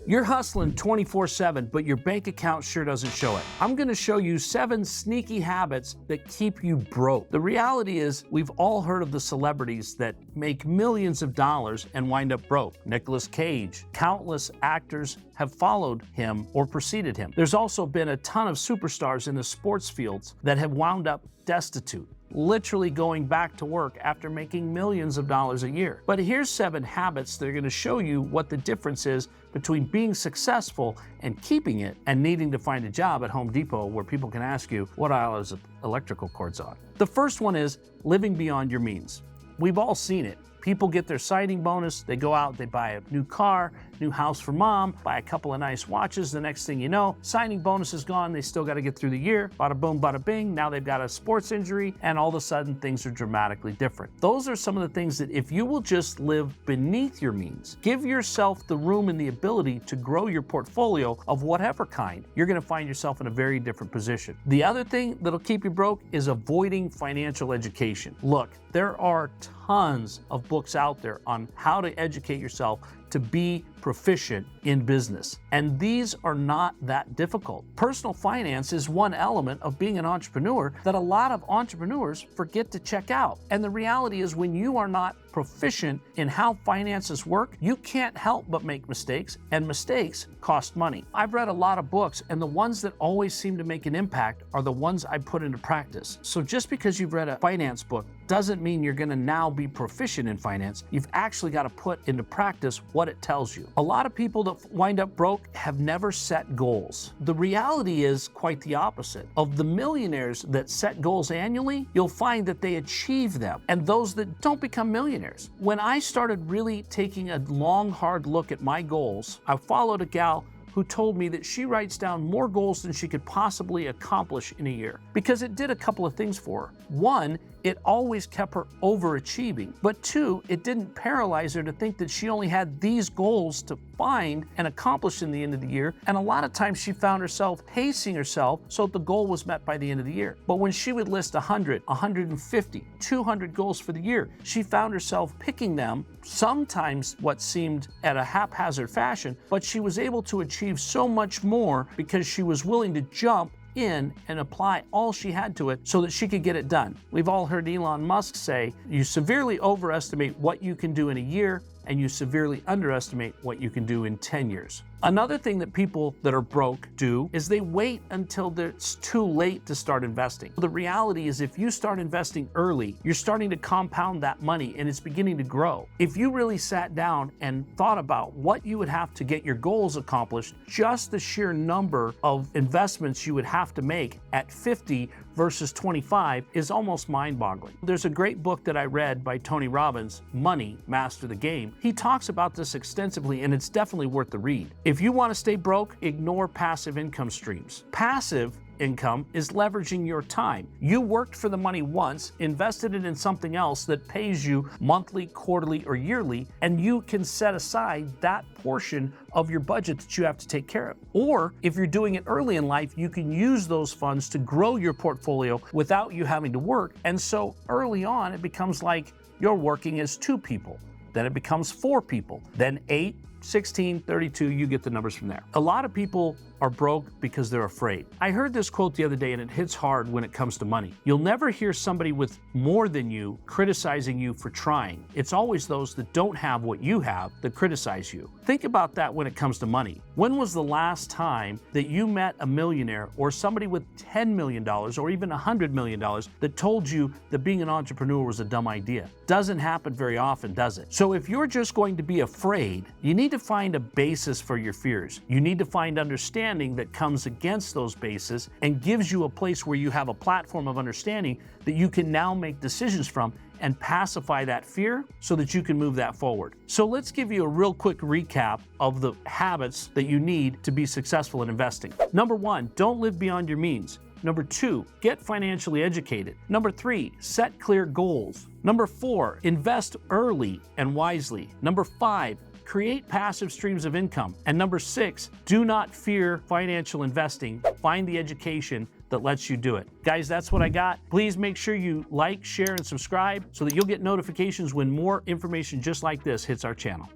You're hustling 24/7, but your bank account sure doesn't show it. I'm gonna show you 7 sneaky habits that keep you broke. The reality is, we've all heard of the celebrities that make millions of dollars and wind up broke. Nicolas Cage, countless actors have followed him or preceded him. There's also been a ton of superstars in the sports fields that have wound up destitute, literally going back to work after making millions of dollars a year. But here's 7 habits that are going to show you what the difference is between being successful and keeping it and needing to find a job at Home Depot where people can ask you, what aisle is electrical cords on? The first one is living beyond your means. We've all seen it. People get their signing bonus, they go out, they buy a new car, new house for mom, buy a couple of nice watches. The next thing you know, signing bonus is gone, they still got to get through the year. Bada boom, bada bing, now they've got a sports injury, and all of a sudden things are dramatically different. Those are some of the things that if you will just live beneath your means, give yourself the room and the ability to grow your portfolio of whatever kind, you're going to find yourself in a very different position. The other thing that'll keep you broke is avoiding financial education. Look, there are tons of books out there on how to educate yourself to be proficient in business. And these are not that difficult. Personal finance is one element of being an entrepreneur that a lot of entrepreneurs forget to check out. And the reality is, when you are not proficient in how finances work, you can't help but make mistakes, and mistakes cost money. I've read a lot of books, and the ones that always seem to make an impact are the ones I put into practice. So just because you've read a finance book doesn't mean you're going to now be proficient in finance. You've actually got to put into practice what it tells you. A lot of people that wind up broke have never set goals. The reality is quite the opposite. Of the millionaires that set goals annually, you'll find that they achieve them, and those that don't become millionaires. When I started really taking a long, hard look at my goals, I followed a gal who told me that she writes down more goals than she could possibly accomplish in a year, because it did a couple of things for her. One, it always kept her overachieving. But 2, it didn't paralyze her to think that she only had these goals to find and accomplish in the end of the year. And a lot of times she found herself pacing herself so that the goal was met by the end of the year. But when she would list 100, 150, 200 goals for the year, she found herself picking them, sometimes what seemed at a haphazard fashion, but she was able to achieve so much more because she was willing to jump in and apply all she had to it so that she could get it done. We've all heard Elon Musk say, you severely overestimate what you can do in a year, and you severely underestimate what you can do in 10 years. Another thing that people that are broke do is they wait until it's too late to start investing. The reality is, if you start investing early, you're starting to compound that money and it's beginning to grow. If you really sat down and thought about what you would have to get your goals accomplished, just the sheer number of investments you would have to make at 50 versus 25 is almost mind-boggling. There's a great book that I read by Tony Robbins, Money, Master the Game. He talks about this extensively, and it's definitely worth the read. If you want to stay broke, ignore passive income streams. Passive income is leveraging your time. You worked for the money once, invested it in something else that pays you monthly, quarterly, or yearly, and you can set aside that portion of your budget that you have to take care of. Or if you're doing it early in life, you can use those funds to grow your portfolio without you having to work. And so early on, it becomes like you're working as 2 people. Then it becomes 4 people, then 8, 16, 32, you get the numbers from there. A lot of people are broke because they're afraid. I heard this quote the other day, and it hits hard when it comes to money. You'll never hear somebody with more than you criticizing you for trying. It's always those that don't have what you have that criticize you. Think about that when it comes to money. When was the last time that you met a millionaire or somebody with $10 million or even $100 million that told you that being an entrepreneur was a dumb idea? Doesn't happen very often, does it? So if you're just going to be afraid, you need to find a basis for your fears. You need to find understanding that comes against those bases and gives you a place where you have a platform of understanding that you can now make decisions from and pacify that fear so that you can move that forward. So let's give you a real quick recap of the habits that you need to be successful in investing. Number 1, don't live beyond your means. Number 2, get financially educated. Number 3, set clear goals. Number 4, invest early and wisely. Number 5, create passive streams of income. And number 6, do not fear financial investing. Find the education that lets you do it. Guys, that's what I got. Please make sure you like, share, and subscribe so that you'll get notifications when more information just like this hits our channel.